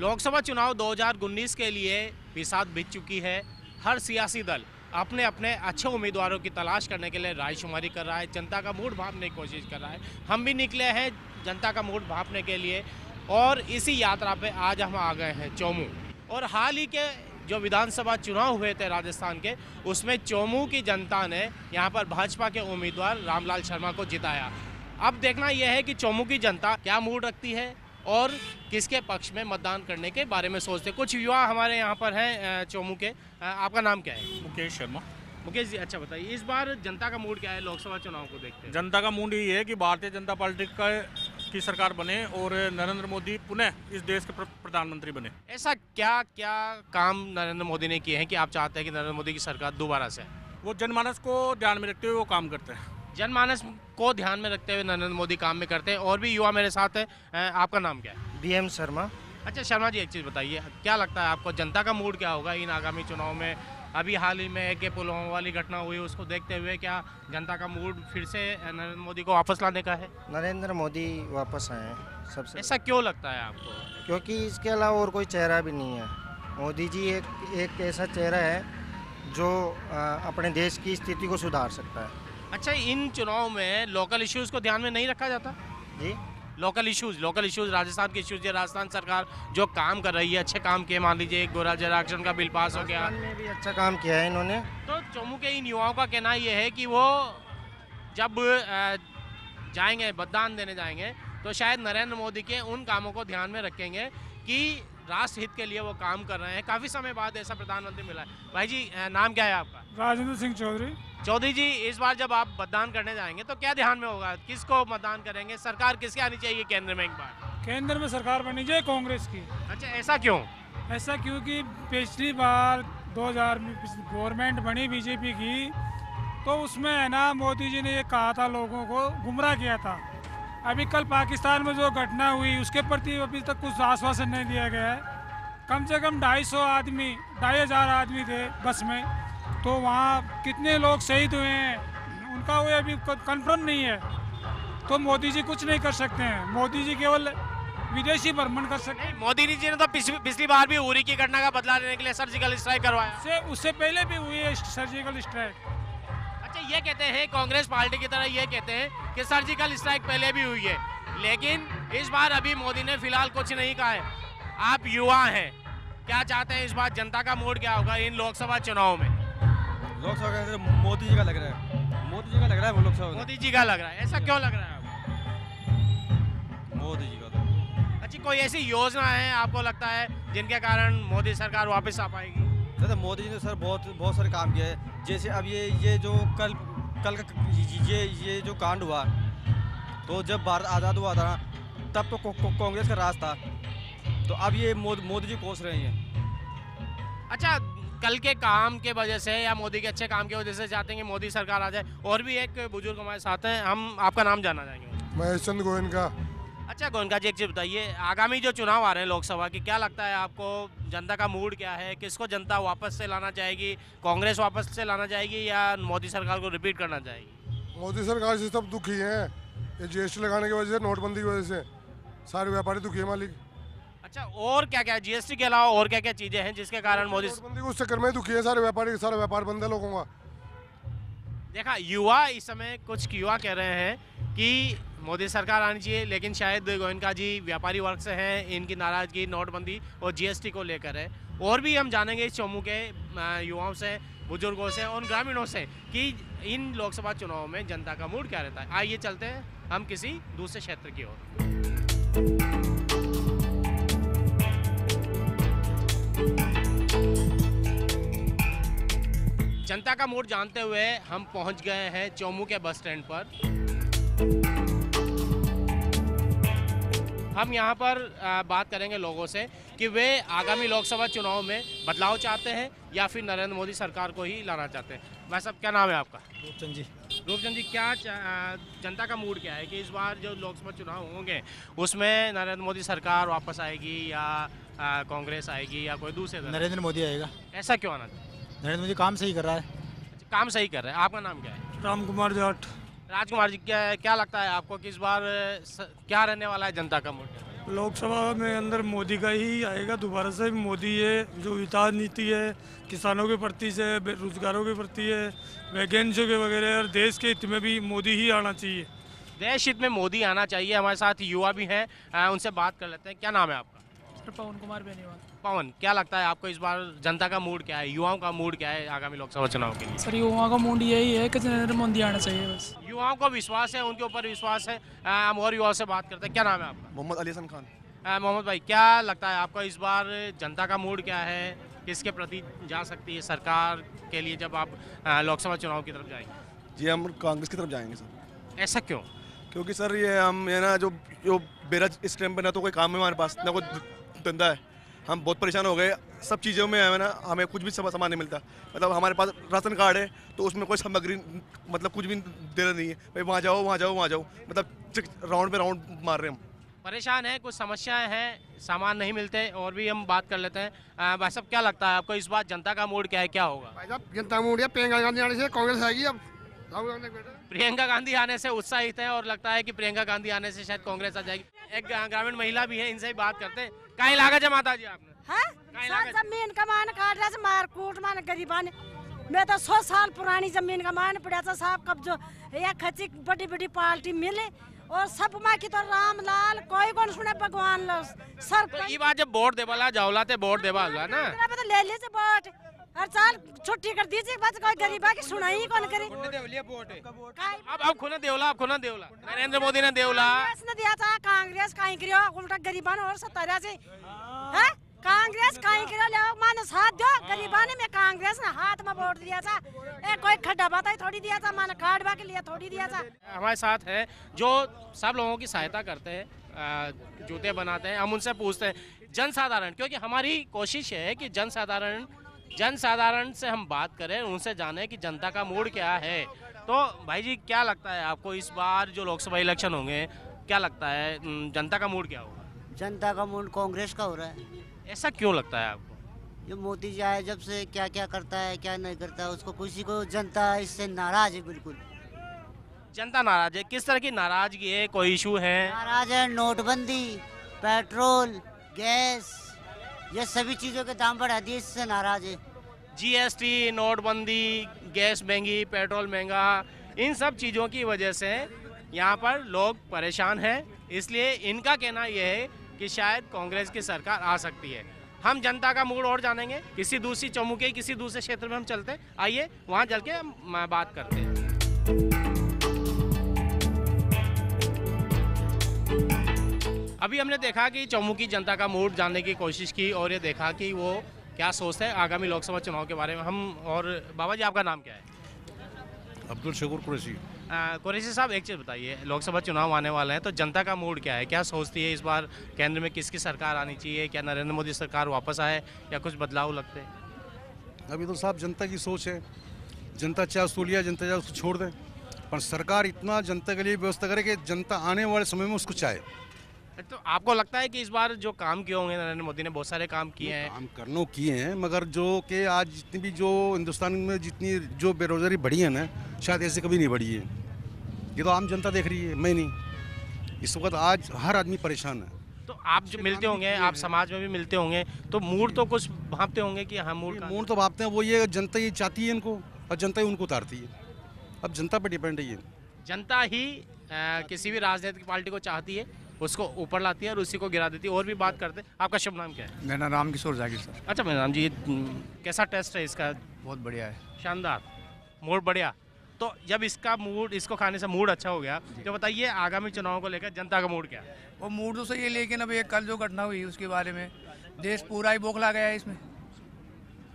लोकसभा चुनाव 2019 के लिए बिसात बीत चुकी है। हर सियासी दल अपने अपने अच्छे उम्मीदवारों की तलाश करने के लिए रायशुमारी कर रहा है, जनता का मूड भांपने की कोशिश कर रहा है। हम भी निकले हैं जनता का मूड भांपने के लिए और इसी यात्रा पे आज हम आ गए हैं चौमू। और हाल ही के जो विधानसभा चुनाव हुए थे राजस्थान के, उसमें चौमू की जनता ने यहाँ पर भाजपा के उम्मीदवार रामलाल शर्मा को जिताया। अब देखना यह है कि चौमू की जनता क्या मूड रखती है और किसके पक्ष में मतदान करने के बारे में सोचते। कुछ युवा हमारे यहाँ पर हैं चौमू के। आपका नाम क्या है? मुकेश शर्मा। मुकेश जी, अच्छा बताइए, इस बार जनता का मूड क्या है लोकसभा चुनाव को देखते हैं? जनता का मूड ये है कि भारतीय जनता पार्टी की सरकार बने और नरेंद्र मोदी पुनः इस देश के प्रधानमंत्री बने। ऐसा क्या क्या काम नरेंद्र मोदी ने किए हैं कि आप चाहते हैं कि नरेंद्र मोदी की सरकार दोबारा से? वो जनमानस को ध्यान में रखते हुए वो काम करते हैं। जनमानस को ध्यान में रखते हुए नरेंद्र मोदी काम में करते हैं। और भी युवा मेरे साथ है। आपका नाम क्या है? BM शर्मा। अच्छा शर्मा जी, एक चीज़ बताइए, क्या लगता है आपको जनता का मूड क्या होगा इन आगामी चुनाव में? अभी हाल ही में एक पुलवामा वाली घटना हुई, उसको देखते हुए क्या जनता का मूड फिर से नरेंद्र मोदी को वापस लाने का है? नरेंद्र मोदी वापस आए हैं सबसे। ऐसा क्यों लगता है आपको? क्योंकि इसके अलावा और कोई चेहरा भी नहीं है। मोदी जी एक ऐसा चेहरा है जो अपने देश की स्थिति को सुधार सकता है। अच्छा, इन चुनाव में लोकल इश्यूज़ को ध्यान में नहीं रखा जाता? जी, लोकल इश्यूज़ राजस्थान के इश्यूज़, राजस्थान सरकार जो काम कर रही है, अच्छे काम किए। मान लीजिए एक गोरा जल आरक्षण का बिल पास हो गया, राजस्थान में भी अच्छा काम किया है इन्होंने। तो चौमू के इन युवाओं का कहना ये है कि वो जब जाएंगे मतदान देने जाएंगे तो शायद नरेंद्र मोदी के उन कामों को ध्यान में रखेंगे कि राष्ट्र हित के लिए वो काम कर रहे हैं। काफ़ी समय बाद ऐसा प्रधानमंत्री मिला है। भाई जी, नाम क्या है आपका? राजेंद्र सिंह चौधरी। चौधरी जी, इस बार जब आप मतदान करने जाएंगे तो क्या ध्यान में होगा? किसको मतदान करेंगे? सरकार किसकी आनी चाहिए केंद्र में? एक बार केंद्र में सरकार बननी चाहिए कांग्रेस की। अच्छा, ऐसा क्यों? ऐसा क्योंकि पिछली बार 2000 में गवर्नमेंट बनी बीजेपी की, तो उसमें है ना मोदी जी ने ये कहा था, लोगों को गुमराह किया था। अभी कल पाकिस्तान में जो घटना हुई उसके प्रति अभी तक कुछ आश्वासन नहीं दिया गया है। कम से कम 2,500 आदमी थे बस में, तो वहाँ कितने लोग शहीद हुए हैं उनका वो अभी कंफर्म नहीं है। तो मोदी जी कुछ नहीं कर सकते हैं। मोदी जी केवल विदेशी भ्रमण कर सकते हैं। मोदी जी ने तो पिछली बार भी उरी की घटना का बदला लेने के लिए सर्जिकल स्ट्राइक करवाया। उससे पहले भी हुई है सर्जिकल स्ट्राइक। अच्छा, ये कहते हैं कांग्रेस पार्टी की तरह, ये कहते हैं कि सर्जिकल स्ट्राइक पहले भी हुई है, लेकिन इस बार अभी मोदी ने फिलहाल कुछ नहीं कहा है। आप युवा हैं, क्या चाहते हैं इस बार जनता का मूड क्या होगा इन लोकसभा चुनाव में? लोकसभा का मोदी जी का लग रहा है। मोदी जी का लग रहा है वो लोकसभा। मोदी जी का लग रहा है। ऐसा क्यों लग रहा है आपको? मोदी जी का। अच्छी कोई ऐसी योजना है आपको लगता है जिनके कारण मोदी सरकार वापस आ पाएगी? तो मोदी जी ने सर बहुत सारे काम किए हैं। जैसे अब ये जो कल का ये जो कांड हुआ, तो जब भारत आज़ाद हुआ था तब तो कांग्रेस का राज था, तो अब ये मोदी जी कोस रहे हैं। अच्छा, कल के काम के वजह से या मोदी के अच्छे काम की वजह से चाहते हैं कि मोदी सरकार आ जाए। और भी एक बुजुर्ग हमारे साथ हैं, हम आपका नाम जानना चाहेंगे। महेश चंद्र गोयनका। अच्छा गोयनका जी, एक चीज़ बताइए, आगामी जो चुनाव आ रहे हैं लोकसभा की, क्या लगता है आपको जनता का मूड क्या है? किसको जनता वापस से लाना चाहेगी? कांग्रेस वापस से लाना चाहेगी या मोदी सरकार को रिपीट करना चाहेगी? मोदी सरकार से सब दुखी हैं। ये GST लगाने की वजह से, नोटबंदी की वजह से सारे व्यापारी दुखी है मालिक। अच्छा, और क्या क्या GST के अलावा और क्या क्या चीज़ें हैं जिसके कारण मोदी? नोटबंदी उस चक्कर में दुखी है सारे व्यापारी, सारा व्यापार बंद है लोगों का। देखा, युवा इस समय कुछ युवा कह रहे हैं कि मोदी सरकार आनी चाहिए, लेकिन शायद गोयनका जी व्यापारी वर्ग से हैं, इनकी नाराजगी नोटबंदी और GST को लेकर है। और भी हम जानेंगे इस चौमू के युवाओं से, बुजुर्गों से और ग्रामीणों से कि इन लोकसभा चुनाव में जनता का मूड क्या रहता है। आइए चलते हैं हम किसी दूसरे क्षेत्र की ओर। जनता का मूड जानते हुए हम पहुंच गए हैं चौमू के बस स्टैंड पर। हम यहाँ पर बात करेंगे लोगों से कि वे आगामी लोकसभा चुनाव में बदलाव चाहते हैं या फिर नरेंद्र मोदी सरकार को ही लाना चाहते हैं। भाई साहब, क्या नाम है आपका? रूपचंद जी। रूपचंद जी, क्या जनता का मूड क्या है कि इस बार जो लोकसभा चुनाव होंगे उसमें नरेंद्र मोदी सरकार वापस आएगी या कांग्रेस आएगी या कोई दूसरे दल? नरेंद्र मोदी आएगा। ऐसा क्यों आना चाहिए? नरेंद्र मोदी काम सही कर रहा है। अच्छा, काम सही कर रहे हैं। आपका नाम क्या है? राम कुमार जाट। राजकुमार जी, क्या लगता है आपको कि इस बार क्या रहने वाला है जनता का मूड? लोकसभा में अंदर मोदी का ही आएगा दोबारा से। मोदी है जो विकास नीति है किसानों के प्रति से, बेरोजगारों के प्रति है, वैकेंसियों के वगैरह, और देश के हित में भी मोदी ही आना चाहिए। देश हित में मोदी आना चाहिए। हमारे साथ युवा भी हैं, उनसे बात कर लेते हैं। क्या नाम है आपका? सर पवन कुमार बेनीवाल। पवन, क्या लगता है आपको इस बार जनता का मूड क्या है, युवाओं का मूड क्या है आगामी लोकसभा चुनाव के लिए? सर युवाओं का मूड यही है कि नरेंद्र मोदी आना चाहिए बस। युवाओं को विश्वास है, उनके ऊपर विश्वास है। हम और युवाओं से बात करते हैं। क्या नाम है आपका? मोहम्मद अली हसन खान। मोहम्मद भाई, क्या लगता है आपको इस बार जनता का मूड क्या है, किसके प्रति जा सकती है सरकार के लिए जब आप लोकसभा चुनाव की तरफ जाएंगे? जी हम कांग्रेस की तरफ जाएंगे सर। ऐसा क्यों? क्योंकि सर ये हम ये ना जो बेरोज इस टाइम पे ना तो कोई काम है हमारे पास, ना कोई धंधा है। हम बहुत परेशान हो गए। सब चीज़ों में है ना, हमें कुछ भी सामान नहीं मिलता। मतलब हमारे पास राशन कार्ड है तो उसमें कोई सामग्री मतलब कुछ भी दे रहा नहीं है। भाई वहाँ जाओ वहाँ जाओ वहाँ जाओ, मतलब राउंड पे राउंड मार रहे हैं हम। परेशान है, कुछ समस्याएं हैं, सामान नहीं मिलते। और भी हम बात कर लेते हैं। भाई साहब, क्या लगता है आपको इस बार जनता का मूड क्या है, क्या होगा? भाई साहब जनता मूड है, प्रियंका गांधी आने से कांग्रेस आएगी। अब प्रियंका गांधी आने से उत्साहित है और लगता है कि प्रियंका गांधी आने से शायद कांग्रेस आ जाएगी। एक ग्रामीण महिला भी है, इनसे ही बात करते हैं। काहे लागा जमाता जी आपने? जमीन का मान काट रहा है, मार कूट मान गरीबा ने। मैं तो 100 साल पुरानी जमीन का मान पड़ा था साहब कब्जो। या खची बड़ी बड़ी पार्टी मिले और सब माँ की तो राम लाल कोई कौन सुने भगवान लो सर। तो ये बात जब वोट देवाला जावला ते वोट देवाला ना, तो ले लीजिए वोट हर साल छुट्टी कर दीजिए। बस कोई गरीबा की सुनाई कौन करे। अब खुना देवला नरेंद्र मोदी ने देवला ने दिया था, कांग्रेस कहीं करियो उल्टा गरीबा ने और 17 से है कांग्रेस कहीं करियो ले मानो साथ दो गरीबा ने। मैं कांग्रेस ने हाथ में वोट दिया था। कोई खड्डा बाता थोड़ी दिया था, मानो कार्ड बा के लिए थोड़ी दिया था। हमारे साथ है जो सब लोगों की सहायता करते हैं, जूते बनाते हैं। हम उनसे पूछते हैं जनसाधारण, क्योंकि हमारी कोशिश है कि जनसाधारण से हम बात करें, उनसे जाने कि जनता का मूड क्या है। तो भाई जी, क्या लगता है आपको इस बार जो लोकसभा इलेक्शन होंगे, क्या लगता है जनता का मूड क्या होगा? जनता का मूड कांग्रेस का हो रहा है। ऐसा क्यों लगता है आपको? जो मोदी जी आए जब से क्या क्या करता है क्या नहीं करता है, उसको किसी को जनता इससे नाराज है। बिल्कुल जनता नाराज है। किस तरह की नाराजगी है, कोई इशू है? नाराज है। नोटबंदी, पेट्रोल, गैस, ये सभी चीज़ों के दाम बढ़ा दिए, इससे नाराज है। जीएसटी, नोटबंदी, गैस महंगी, पेट्रोल महंगा, इन सब चीज़ों की वजह से यहाँ पर लोग परेशान हैं। इसलिए इनका कहना यह है कि शायद कांग्रेस की सरकार आ सकती है। हम जनता का मूड और जानेंगे किसी दूसरी चौमुके, किसी दूसरे क्षेत्र में हम चलते हैं। आइए वहाँ चल के हम बात करते हैं। अभी हमने देखा कि चौमुखी जनता का मूड जानने की कोशिश की और ये देखा कि वो क्या सोचते हैं आगामी लोकसभा चुनाव के बारे में। हम और बाबा जी, आपका नाम क्या है? अब्दुल शकूर कुरैशी। कुरैशी साहब, एक चीज़ बताइए, लोकसभा चुनाव आने वाले हैं तो जनता का मूड क्या है, क्या सोचती है इस बार केंद्र में किसकी सरकार आनी चाहिए? क्या नरेंद्र मोदी सरकार वापस आए या कुछ बदलाव लगते हैं? अभी तो साहब जनता की सोच है, जनता चाहे उसको लिया, जनता चाहे उसको छोड़ दें, पर सरकार इतना जनता के लिए व्यवस्था करे कि जनता आने वाले समय में उसको चाहे। तो आपको लगता है कि इस बार जो काम किए होंगे नरेंद्र मोदी ने, बहुत सारे काम किए हैं, काम करनो किए हैं, मगर जो कि आज जितनी भी जो हिंदुस्तान में जितनी जो बेरोजगारी बढ़ी है ना, शायद ऐसे कभी नहीं बढ़ी है। ये तो आम जनता देख रही है, मैं नहीं। इस वक्त आज हर आदमी परेशान है। तो आप जो मिलते होंगे, आप समाज में भी मिलते होंगे, तो मूड तो कुछ भापते होंगे कि हाँ मूड तो भापते हैं। वो ये जनता ये चाहती है इनको और जनता ही उनको उतारती है। अब जनता पर डिपेंड है ये। जनता ही किसी भी राजनीतिक पार्टी को चाहती है, उसको ऊपर लाती है और उसी को गिरा देती है। और भी बात करते हैं। आपका शुभ नाम क्या है? मेरा नाम राम किशोर जागीर सर। अच्छा मेरा नाम जी, कैसा टेस्ट है इसका? बहुत बढ़िया है। शानदार, मूड बढ़िया। तो जब इसका मूड, इसको खाने से मूड अच्छा हो गया, तो बताइए आगामी चुनाव को लेकर जनता का मूड क्या है? वो मूड तो सही है, लेकिन अब ये कल जो घटना हुई उसके बारे में देश पूरा ही बौखला गया है इसमें।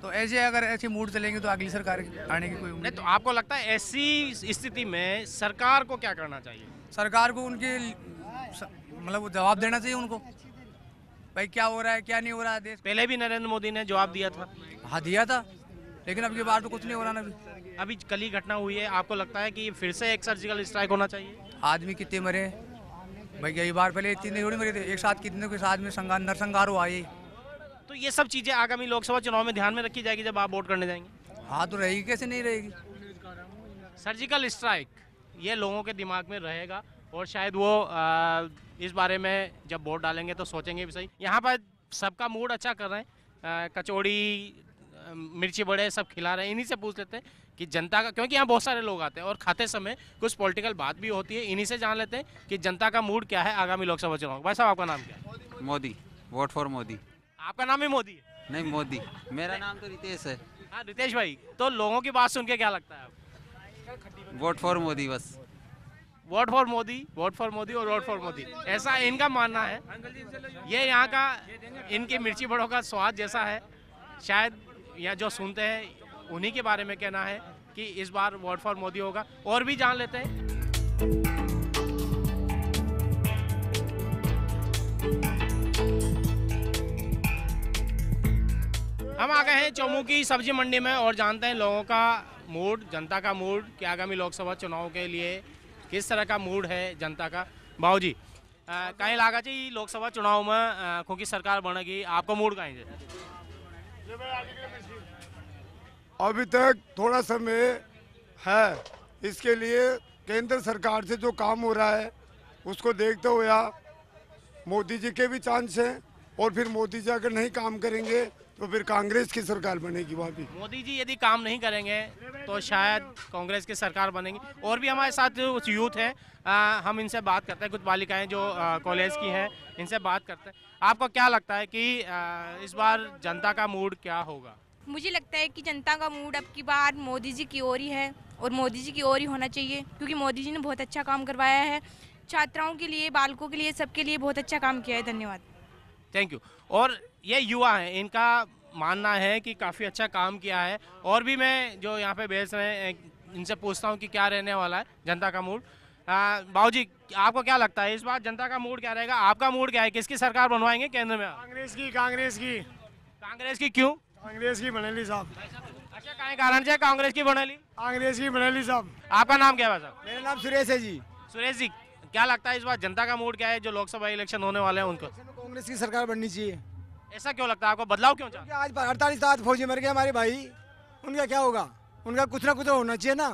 तो ऐसे अगर ऐसे मूड चलेंगे तो अगली सरकार आने की कोई उम्मीद नहीं। तो आपको लगता है ऐसी स्थिति में सरकार को क्या करना चाहिए? सरकार को उनके मतलब वो जवाब देना चाहिए उनको, भाई क्या हो रहा है क्या नहीं हो रहा है देश। पहले भी नरेंद्र मोदी ने जवाब दिया था। हाँ दिया था, लेकिन अब ये बार तो कुछ नहीं हो रहा ना अभी। अभी कल ही घटना हुई है, आपको लगता है कि फिर से एक सर्जिकल स्ट्राइक होना चाहिए? आदमी कितने मरे भाई, कई बार पहले इतने थोड़ी मरे थे, एक साथ कितने के साथ में नरसंहार हुआ ये। तो ये सब चीज़ें आगामी लोकसभा चुनाव में ध्यान में रखी जाएगी जब आप वोट करने जाएंगे? हाँ तो रहेगी, कैसे नहीं रहेगी। सर्जिकल स्ट्राइक ये लोगों के दिमाग में रहेगा और शायद वो इस बारे में जब वोट डालेंगे तो सोचेंगे भी सही। यहाँ पर सबका मूड अच्छा कर रहे हैं, कचौड़ी मिर्ची बड़े सब खिला रहे हैं। इन्हीं से पूछ लेते हैं कि जनता का, क्योंकि यहाँ बहुत सारे लोग आते हैं और खाते समय कुछ पॉलिटिकल बात भी होती है, इन्हीं से जान लेते हैं कि जनता का मूड क्या है आगामी लोकसभा चुनाव। भाई साहब आपका नाम क्या है? Modi, vote for Modi. आपका नाम भी मोदी है? नहीं मोदी, मेरा नाम तो रितेश है। हाँ रितेश भाई, तो लोगों की बात सुन के क्या लगता है आपको? वोट फॉर मोदी बस। Vote for Modi, vote for Modi और वोट फॉर मोदी, ऐसा इनका मानना है। ये यहाँ का इनकी मिर्ची बड़ों का स्वाद जैसा है, शायद यहाँ जो सुनते हैं उन्हीं के बारे में कहना है कि इस बार वोट फॉर मोदी होगा। और भी जान लेते हैं। हम आ गए हैं चौमू की सब्जी मंडी में और जानते हैं लोगों का मूड, जनता का मूड कि आगामी लोकसभा चुनाव के लिए किस तरह का मूड है जनता का। बाबू जी कहीं लागा जी लोकसभा चुनाव में क्योंकि सरकार बनेगी, आपको मूड कहीं से? अभी तक थोड़ा समय है, इसके लिए केंद्र सरकार से जो काम हो रहा है उसको देखते हुए मोदी जी के भी चांस हैं और फिर मोदी जी अगर नहीं काम करेंगे तो फिर कांग्रेस की सरकार बनेगी। वहाँ भी मोदी जी यदि काम नहीं करेंगे तो शायद कांग्रेस की सरकार बनेगी। और भी हमारे साथ कुछ यूथ हैं, हम इनसे बात करते हैं, कुछ बालिकाएं जो कॉलेज की हैं, इनसे बात करते हैं। आपको क्या लगता है कि इस बार जनता का मूड क्या होगा? मुझे लगता है कि जनता का मूड अब की बार मोदी जी की ओर ही है और मोदी जी की ओर ही होना चाहिए, क्योंकि मोदी जी ने बहुत अच्छा काम करवाया है, छात्राओं के लिए, बालकों के लिए, सबके लिए बहुत अच्छा काम किया है। धन्यवाद। Thank you. और ये युवा हैं, इनका मानना है कि काफ़ी अच्छा काम किया है। और भी मैं जो यहाँ पे बेच रहे हैं इनसे पूछता हूँ कि क्या रहने वाला है जनता का मूड। बाबू जी आपको क्या लगता है इस बार जनता का मूड क्या रहेगा? आपका मूड क्या है? किसकी सरकार बनवाएंगे केंद्र में? कांग्रेस की। कांग्रेस की। कांग्रेस की क्यों? कांग्रेस की बनेली साहब। अच्छा कहीं कारण से कांग्रेस की बनेली? कांग्रेस की बनेली साहब। आपका नाम क्या है साहब? मेरा नाम सुरेश है जी। सुरेश जी क्या लगता है इस बार जनता का मूड क्या है जो लोकसभा इलेक्शन होने वाले हैं उनको? कांग्रेस की सरकार बननी चाहिए। ऐसा क्यों लगता है आपको? बदलाव क्यों चाहते हैं? आज 48 साल फौजी मर गए हमारे भाई, उनका क्या होगा? उनका कुछ ना कुछ होना चाहिए ना।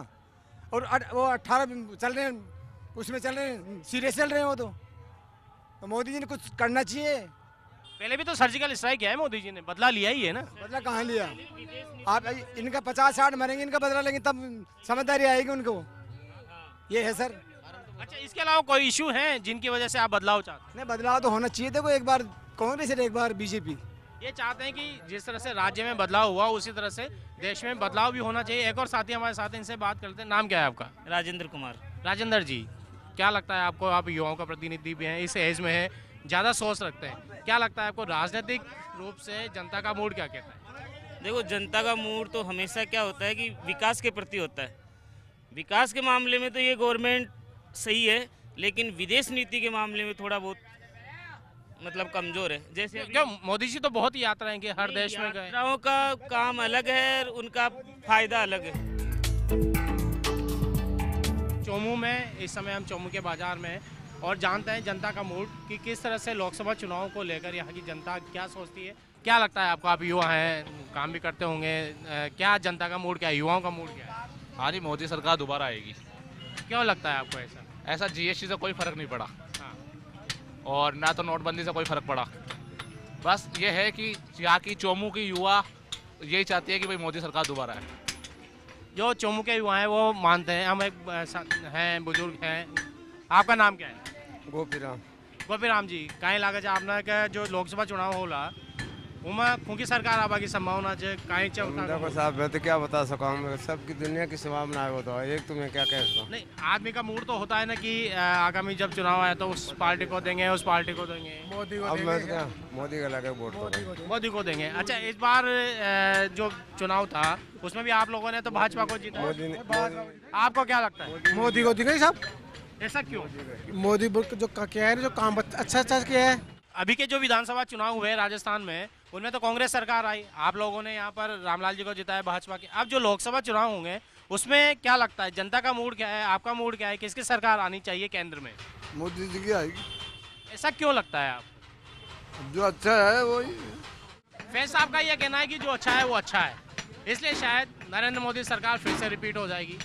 और वो 18 चल रहे हैं, उसमें चल रहे हैं, सीरियस चल रहे हैं वो तो मोदी जी ने कुछ करना चाहिए। पहले भी तो सर्जिकल स्ट्राइक किया है मोदी जी ने, बदला लिया ही है ना। बदला कहाँ लिया? आप इनका 50-60 मरेंगे, इनका बदला लेंगे तब समझदारी आएगी उनको। ये है सर। अच्छा इसके अलावा कोई इशू है जिनकी वजह से आप बदलाव चाहते हैं? नहीं, बदलाव तो होना चाहिए। देखो एक बार कांग्रेस और एक बार बीजेपी। ये चाहते हैं कि जिस तरह से राज्य में बदलाव हुआ उसी तरह से देश में बदलाव भी होना चाहिए। एक और साथी हमारे साथ हैं, इनसे बात करते हैं। नाम क्या है आपका? राजेंद्र कुमार। राजेंद्र जी क्या लगता है आपको? आप युवाओं का प्रतिनिधि भी हैं, इस एज में है, ज़्यादा सोच रखते हैं, क्या लगता है आपको राजनीतिक रूप से जनता का मूड क्या कहता है? देखो जनता का मूड तो हमेशा क्या होता है कि विकास के प्रति होता है। विकास के मामले में तो ये गवर्नमेंट सही है, लेकिन विदेश नीति के मामले में थोड़ा बहुत मतलब कमजोर है। जैसे क्यों? मोदी जी तो बहुत ही यात्राएं की, हर देश में गए। यात्राओं का काम अलग है, उनका फायदा अलग है। चौमू में इस समय हम चौमू के बाजार में हैं और जानते हैं जनता का मूड कि किस तरह से लोकसभा चुनाव को लेकर यहाँ की जनता क्या सोचती है। क्या लगता है आपको? आप युवा हैं, काम भी करते होंगे, क्या जनता का मूड क्या है, युवाओं का मूड क्या है? हाँ जी, मोदी सरकार दोबारा आएगी। क्यों लगता है आपको ऐसा? ऐसा जीएसटी से कोई फर्क नहीं पड़ा और ना तो नोटबंदी से कोई फर्क पड़ा। बस ये है कि यहाँ की चौमू की युवा यही चाहती है कि भाई मोदी सरकार दोबारा आए। जो चौमू के युवा हैं वो मानते हैं। हम एक हैं, बुजुर्ग हैं। आपका नाम क्या है? गोपीराम। गोपीराम जी कहीं लागे आपने के जो लोकसभा चुनाव होला उनमें खूंकी सरकार आवा की संभावना है कहीं देखो साहब मैं तो क्या बता सका हूँ, सबकी दुनिया की संभावना है वो तो एक तुम्हें क्या कह सकता हूँ। नहीं, आदमी का मूड तो होता है ना कि आगामी जब चुनाव आए तो उस पार्टी को देंगे, उस पार्टी को देंगे। मोदी को देंगे। मोदी का लगे वोट मोदी को देंगे। अच्छा इस बार जो चुनाव था उसमें भी आप लोगों ने तो भाजपा को जीता। आपको क्या लगता है? मोदी को देंगे साहब। ऐसा क्यों? मोदी जो क्या है, जो काम अच्छा किया है। अभी के जो विधानसभा चुनाव हुए राजस्थान में उनमें तो कांग्रेस सरकार आई, आप लोगों ने यहाँ पर रामलाल जी को जिताया भाजपा के। अब जो लोकसभा चुनाव होंगे उसमें क्या लगता है जनता का मूड क्या है, आपका मूड क्या है, किसकी सरकार आनी चाहिए केंद्र में? मोदी जी की आएगी। ऐसा क्यों लगता है आप? जो अच्छा है वही। फैज साहब का यह कहना है कि जो अच्छा है वो अच्छा है, इसलिए शायद नरेंद्र मोदी सरकार फिर से रिपीट हो जाएगी।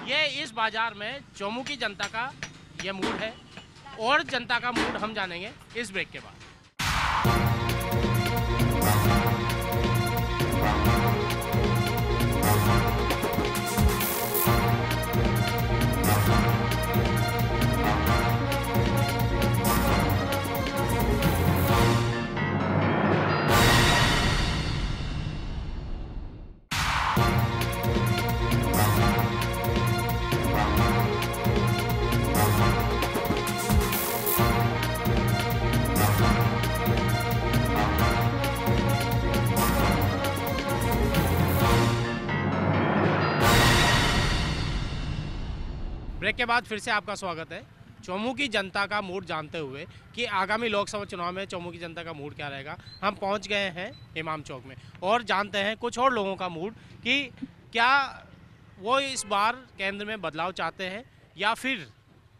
ये इस बाजार में चौमू की जनता का ये मूड है और जनता का मूड हम जानेंगे इस ब्रेक के बाद। ब्रेक के बाद फिर से आपका स्वागत है। चौमू की जनता का मूड जानते हुए कि आगामी लोकसभा चुनाव में चौमू की जनता का मूड क्या रहेगा, हम पहुंच गए हैं इमाम चौक में और जानते हैं कुछ और लोगों का मूड कि क्या वो इस बार केंद्र में बदलाव चाहते हैं या फिर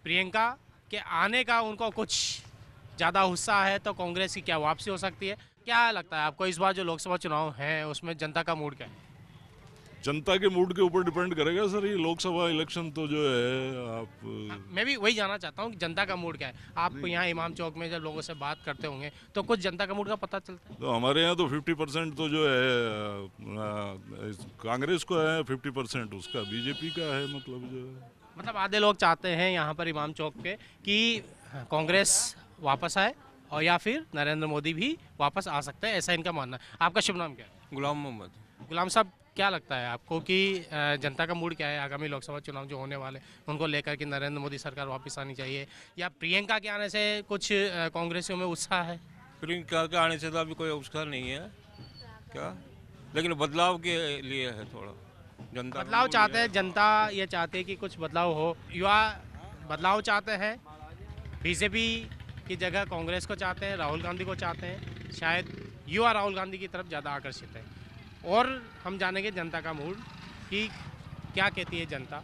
प्रियंका के आने का उनको कुछ ज़्यादा उत्साह है तो कांग्रेस की क्या वापसी हो सकती है। क्या लगता है आपको इस बार जो लोकसभा चुनाव है उसमें जनता का मूड क्या है? जनता के मूड के ऊपर डिपेंड करेगा सर, ये लोकसभा इलेक्शन तो जो है आप मैं भी वही जानना चाहता हूँ कि जनता का मूड क्या है। आप यहाँ इमाम चौक में जब लोगों से बात करते होंगे तो कुछ जनता का मूड का पता चलता है? तो हमारे यहाँ तो 50% तो जो है कांग्रेस को है, 50% उसका बीजेपी का है। मतलब जो है मतलब आधे लोग चाहते हैं यहाँ पर इमाम चौक पे कि कांग्रेस वापस आए और या फिर नरेंद्र मोदी भी वापस आ सकते हैं, ऐसा इनका मानना है। आपका शुभ नाम क्या है? गुलाम मोहम्मद। गुलाम साहब, क्या लगता है आपको कि जनता का मूड क्या है आगामी लोकसभा चुनाव जो होने वाले उनको लेकर कि नरेंद्र मोदी सरकार वापस आनी चाहिए या प्रियंका के आने से कुछ कांग्रेसियों में उत्साह है? प्रियंका के आने से तो अभी कोई उत्साह नहीं है क्या, लेकिन बदलाव के लिए है थोड़ा। जनता बदलाव चाहते हैं, जनता ये चाहती है कि कुछ बदलाव हो, युवा बदलाव चाहते हैं, बीजेपी की जगह कांग्रेस को चाहते हैं, राहुल गांधी को चाहते हैं। शायद युवा राहुल गांधी की तरफ ज़्यादा आकर्षित है और हम जानेंगे जनता का मूड कि क्या कहती है जनता,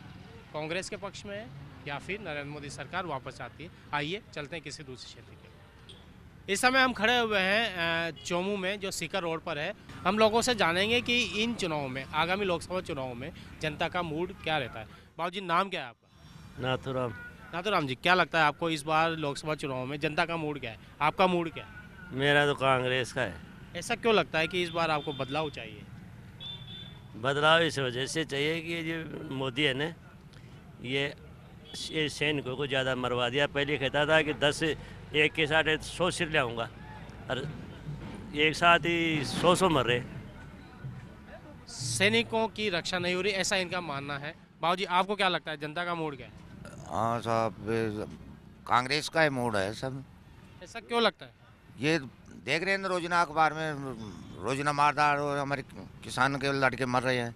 कांग्रेस के पक्ष में है या फिर नरेंद्र मोदी सरकार वापस आती है। आइए चलते हैं किसी दूसरे क्षेत्र के। इस समय हम खड़े हुए हैं चौमू में जो सीकर रोड पर है। हम लोगों से जानेंगे कि इन चुनावों में, आगामी लोकसभा चुनावों में जनता का मूड क्या रहता है। बाबूजी, नाम क्या है आपका? नाथुराम। नाथुराम जी, क्या लगता है आपको इस बार लोकसभा चुनाव में जनता का मूड क्या है, आपका मूड क्या है? मेरा तो कांग्रेस का है। ऐसा क्यों लगता है कि इस बार आपको बदलाव चाहिए? बदलाव इस वजह से चाहिए कि ये जो मोदी है ना, ये सैनिकों को ज़्यादा मरवा दिया। पहले कहता था कि 10 एक के साथ 100 सिर ले आऊँगा और एक साथ ही 100 मर रहे। सैनिकों की रक्षा नहीं हो रही, ऐसा इनका मानना है। बाबूजी, आपको क्या लगता है जनता का मूड क्या है? हाँ साहब, कांग्रेस का ही मूड है सब। ऐसा क्यों लगता है? ये देख रहे हैं रोजना अखबार में, रोजना मारदार और हमारे किसान के लड़के मर रहे हैं,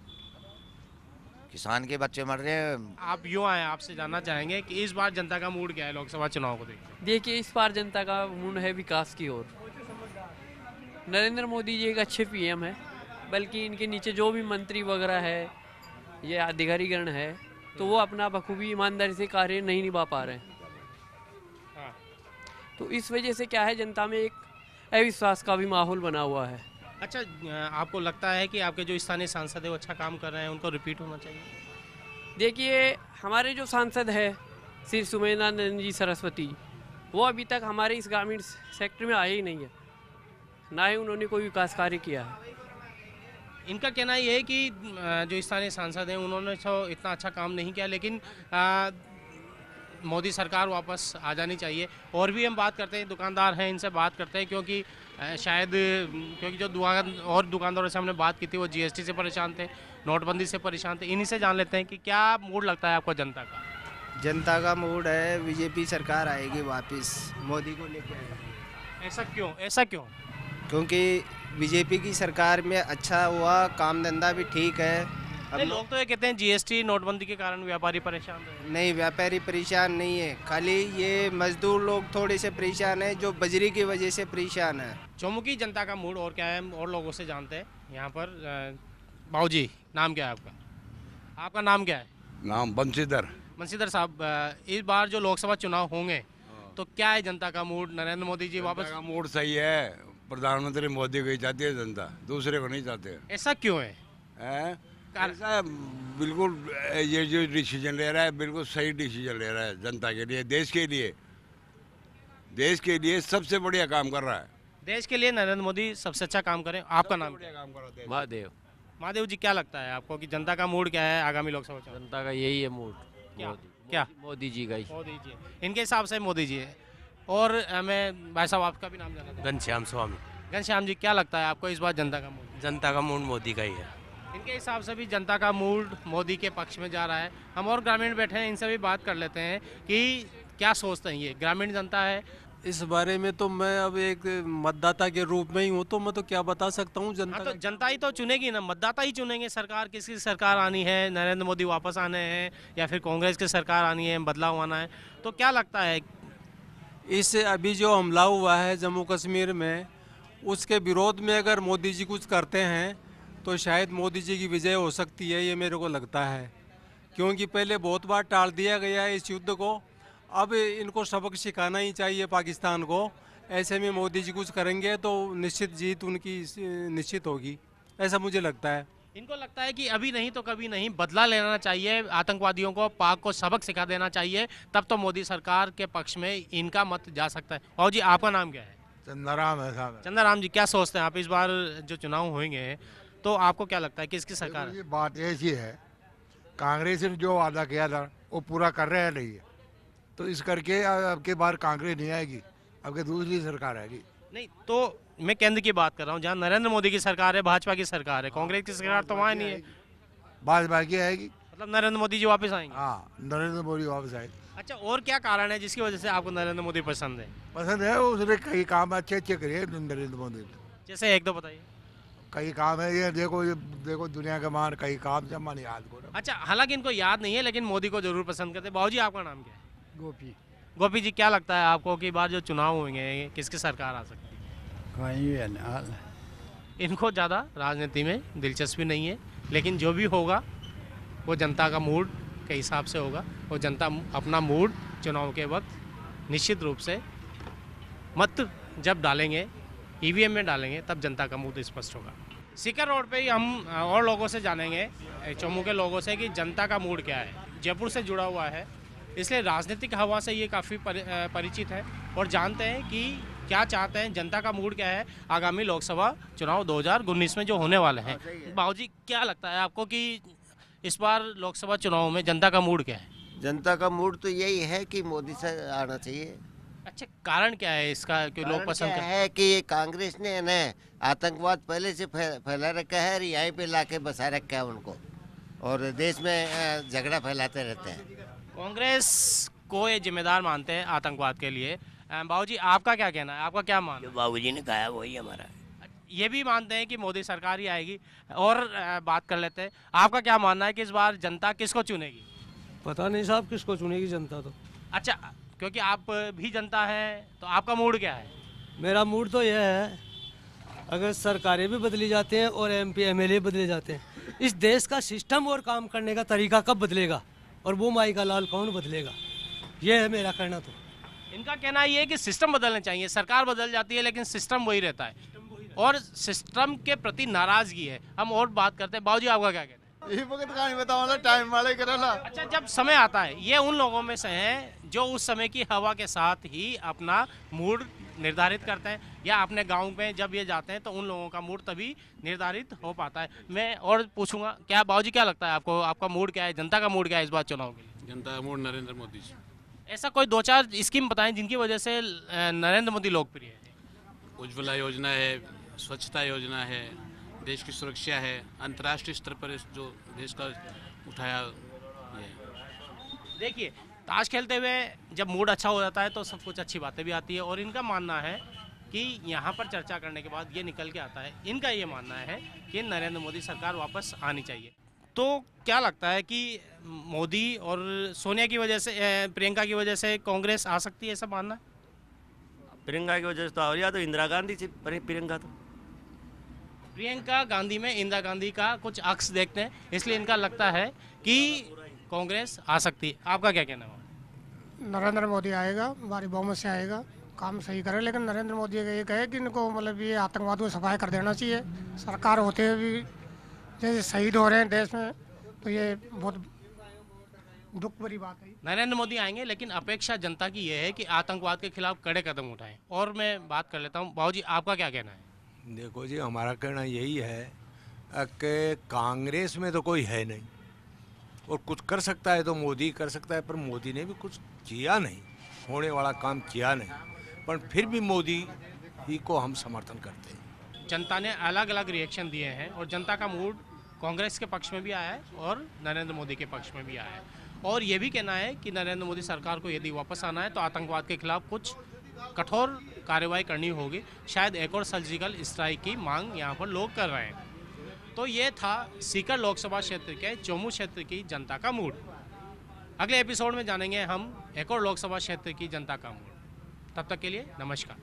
किसान के बच्चे मर रहे हैं। आप युवा हैं, आपसे जानना चाहेंगे कि इस बार जनता का मूड क्या है लोकसभा चुनाव को देखिए इस बार जनता का मूड है विकास की ओर। नरेंद्र मोदी जी एक अच्छे पीएम है, बल्कि इनके नीचे जो भी मंत्री वगैरह है ये अधिकारीगण है तो वो अपना बखूबी ईमानदारी से कार्य नहीं निभा पा रहे हैं। तो इस वजह से क्या है, जनता में एक अविश्वास का भी माहौल बना हुआ है। अच्छा, आपको लगता है कि आपके जो स्थानीय सांसद है वो अच्छा काम कर रहे हैं, उनको रिपीट होना चाहिए? देखिए हमारे जो सांसद है श्री सुमेधानंद जी सरस्वती, वो अभी तक हमारे इस ग्रामीण सेक्टर में आए ही नहीं है, ना ही उन्होंने कोई विकास कार्य किया है। इनका कहना ये है कि जो स्थानीय सांसद हैं उन्होंने तो इतना अच्छा काम नहीं किया, लेकिन मोदी सरकार वापस आ जानी चाहिए। और भी हम बात करते हैं, दुकानदार हैं, इनसे बात करते हैं क्योंकि शायद क्योंकि जो दुकानदारों से हमने बात की थी वो जीएसटी से परेशान थे, नोटबंदी से परेशान थे। इन्हीं से जान लेते हैं कि क्या मूड लगता है आपको जनता का? जनता का मूड है बीजेपी सरकार आएगी वापस, मोदी को लेके आएगी। ऐसा क्यों? ऐसा क्यों? क्योंकि बीजेपी की सरकार में अच्छा हुआ, काम धंधा भी ठीक है। अब लोग तो ये कहते हैं जीएसटी नोटबंदी के कारण व्यापारी परेशान रहे। नहीं, व्यापारी परेशान नहीं है, खाली ये मजदूर लोग थोड़े से परेशान है जो बजरी की वजह से परेशान है। चौमू की जनता का मूड और क्या है, और लोगों से जानते हैं यहाँ पर। बाबूजी, नाम क्या है आपका? आपका नाम क्या है? नाम बंशीधर। बंशीधर साहब, इस बार जो लोकसभा चुनाव होंगे तो क्या है जनता का मूड? नरेंद्र मोदी जी वापस? का मूड सही है, प्रधानमंत्री मोदी को ही चाहती है जनता, दूसरे को नहीं चाहते। ऐसा क्यों है? ऐसा बिल्कुल ये जो डिसीजन ले रहा है बिल्कुल सही डिसीजन ले रहा है जनता के लिए, देश के लिए सबसे बढ़िया काम कर रहा है। देश के लिए नरेंद्र मोदी सबसे अच्छा काम करें। आपका नाम? महादेव। महादेव जी, क्या लगता है आपको कि जनता का मूड क्या है आगामी लोकसभा चुनाव? जनता का यही है मूड। क्या? मोदी जी का ही। मोदी जी, इनके हिसाब से मोदी जी है। और मैं भाई साहब आपका भी नाम जानना था। घनश्याम स्वामी। घनश्याम जी, क्या लगता है आपको इस बार जनता का मूड? जनता का मूड मोदी का ही है। इनके हिसाब से भी जनता का मूड मोदी के पक्ष में जा रहा है। हम और ग्रामीण बैठे हैं, इनसे भी बात कर लेते हैं कि क्या सोचते हैं। ये ग्रामीण जनता है। इस बारे में तो मैं अब एक मतदाता के रूप में ही हूँ, तो मैं तो क्या बता सकता हूँ। जनता तो जनता ही तो चुनेगी ना, मतदाता ही चुनेंगे सरकार। किसकी सरकार आनी है? नरेंद्र मोदी वापस आने हैं या फिर कांग्रेस की सरकार आनी है, बदलाव आना है? तो क्या लगता है इस अभी जो हमला हुआ है जम्मू कश्मीर में, उसके विरोध में अगर मोदी जी कुछ करते हैं तो शायद मोदी जी की विजय हो सकती है, ये मेरे को लगता है। क्योंकि पहले बहुत बार टाल दिया गया है इस युद्ध को, अब इनको सबक सिखाना ही चाहिए पाकिस्तान को। ऐसे में मोदी जी कुछ करेंगे तो निश्चित जीत उनकी निश्चित होगी, ऐसा मुझे लगता है। इनको लगता है कि अभी नहीं तो कभी नहीं बदला लेना चाहिए, आतंकवादियों को, पाक को सबक सिखा देना चाहिए, तब तो मोदी सरकार के पक्ष में इनका मत जा सकता है। और जी, आपका नाम क्या है? चंद्राराम है साहब। चंद्राराम जी, क्या सोचते हैं आप? इस बार जो चुनाव होंगे तो आपको क्या लगता है किसकी सरकार है? ये बात ऐसी है, कांग्रेस ने जो वादा किया था वो पूरा कर रहे हैं नहीं है, तो इस करके अब के बार कांग्रेस नहीं आएगी, अब के दूसरी सरकार आएगी। नहीं तो मैं केंद्र की बात कर रहा हूँ, जहाँ नरेंद्र मोदी की सरकार है, भाजपा की सरकार है, कांग्रेस की सरकार तो वहाँ नहीं है। भाजपा की आएगी, मतलब नरेंद्र मोदी जी वापस आएंगे? हाँ, नरेंद्र मोदी वापस आएंगे। अच्छा, और क्या कारण है जिसकी वजह से आपको नरेंद्र मोदी पसंद है? पसंद है, उसने कई काम अच्छे अच्छे करे नरेंद्र मोदी ने। जैसे एक दो बताइए। कई काम है, ये देखो दुनिया के मान कई काम जमा नहीं याद को। अच्छा, हालांकि इनको याद नहीं है लेकिन मोदी को जरूर पसंद करते हैं। बाबूजी, आपका नाम क्या है? गोपी। गोपी जी, क्या लगता है आपको कि बार जो चुनाव होंगे किसकी सरकार आ सकती है? इनको ज़्यादा राजनीति में दिलचस्पी नहीं है, लेकिन जो भी होगा वो जनता का मूड के हिसाब से होगा। और जनता अपना मूड चुनाव के वक्त निश्चित रूप से मत जब डालेंगे, ईवीएम में डालेंगे, तब जनता का मूड स्पष्ट होगा। सीकर रोड पे ही हम और लोगों से जानेंगे, चौमू के लोगों से, कि जनता का मूड क्या है। जयपुर से जुड़ा हुआ है, इसलिए राजनीतिक हवा से ये काफ़ी परिचित है और जानते हैं कि क्या चाहते हैं, जनता का मूड क्या है आगामी लोकसभा चुनाव 2019 में जो होने वाले हैं। बाबूजी, क्या लगता है आपको कि इस बार लोकसभा चुनाव में जनता का मूड क्या है? जनता का मूड तो यही है कि मोदी से आना चाहिए। अच्छा, कारण क्या है इसका कि लोग पसंद क्या है कि ये कांग्रेस ने ना आतंकवाद पहले से फैला रखा है, यहीं पे लाके बसा रखा है उनको, और देश में झगड़ा फैलाते रहते हैं। कांग्रेस को ये जिम्मेदार मानते हैं आतंकवाद के लिए। बाबूजी, आपका क्या कहना है? आपका क्या मानना है? बाबूजी ने कहा वही हमारा। ये भी मानते हैं कि मोदी सरकार ही आएगी। और बात कर लेते हैं, आपका क्या मानना है कि इस बार जनता किसको चुनेगी? पता नहीं साहब किसको चुनेगी जनता तो। अच्छा, क्योंकि आप भी जनता हैं तो आपका मूड क्या है? मेरा मूड तो यह है, अगर सरकारें भी बदली जाती हैं और MP MLA बदले जाते हैं, इस देश का सिस्टम और काम करने का तरीका कब बदलेगा और वो माई का लाल कौन बदलेगा? ये है मेरा कहना। तो इनका कहना ये है कि सिस्टम बदलने चाहिए। सरकार बदल जाती है लेकिन सिस्टम वही रहता है और सिस्टम के प्रति नाराजगी है। हम और बात करते हैं। बाबूजी, आपका क्या कहना है? यही वक्त कहानी बताओ, टाइम वाले करेला। अच्छा, जब समय आता है, ये उन लोगों में से हैं जो उस समय की हवा के साथ ही अपना मूड निर्धारित करते हैं, या अपने गांव में जब ये जाते हैं तो उन लोगों का मूड तभी निर्धारित हो पाता है। मैं और पूछूंगा, क्या बाबूजी क्या लगता है आपको, आपका मूड क्या है, जनता का मूड क्या है इस बार चुनाव के लिए? जनता का मूड नरेंद्र मोदी जी। ऐसा कोई दो चार स्कीम बताएं जिनकी वजह से नरेंद्र मोदी लोकप्रिय है। उज्ज्वला योजना है, स्वच्छता योजना है, देश की सुरक्षा है, अंतर्राष्ट्रीय स्तर पर जो देश का उठाया। देखिए, ताश खेलते हुए जब मूड अच्छा हो जाता है तो सब कुछ अच्छी बातें भी आती है, और इनका मानना है कि यहाँ पर चर्चा करने के बाद ये निकल के आता है, इनका ये मानना है कि नरेंद्र मोदी सरकार वापस आनी चाहिए। तो क्या लगता है कि मोदी और सोनिया की वजह से, प्रियंका की वजह से कांग्रेस आ सकती है, ऐसा मानना है? प्रियंका की वजह से तो, और या तो इंदिरा गांधी थी प्रियंका तो। प्रियंका गांधी में इंदिरा गांधी का कुछ अक्स देखते हैं, इसलिए इनका लगता है कि कांग्रेस आ सकती है। आपका क्या कहना है? नरेंद्र मोदी आएगा, भारी बहुमत से आएगा, काम सही करे, लेकिन नरेंद्र मोदी का ये कहे कि इनको मतलब ये आतंकवाद को सफाई कर देना चाहिए। सरकार होते हुए भी जैसे शहीद हो रहे हैं देश में, तो ये बहुत दुख भरी बात है। नरेंद्र मोदी आएंगे, लेकिन अपेक्षा जनता की यह है कि आतंकवाद के खिलाफ कड़े कदम उठाएं। और मैं बात कर लेता हूं, बाबू जी आपका क्या कहना है? देखो जी, हमारा कहना यही है कि कांग्रेस में तो कोई है नहीं, और कुछ कर सकता है तो मोदी कर सकता है, पर मोदी ने भी कुछ किया नहीं, होने वाला काम किया नहीं, पर फिर भी मोदी ही को हम समर्थन करते हैं। जनता ने अलग अलग रिएक्शन दिए हैं और जनता का मूड कांग्रेस के पक्ष में भी आया है और नरेंद्र मोदी के पक्ष में भी आया है, और ये भी कहना है कि नरेंद्र मोदी सरकार को यदि वापस आना है तो आतंकवाद के खिलाफ कुछ कठोर कार्रवाई करनी होगी। शायद एक और सर्जिकल स्ट्राइक की मांग यहाँ पर लोग कर रहे हैं। तो ये था सीकर लोकसभा क्षेत्र के चोमू क्षेत्र की जनता का मूड। अगले एपिसोड में जानेंगे हम एक और लोकसभा क्षेत्र की जनता का मूड। तब तक के लिए नमस्कार।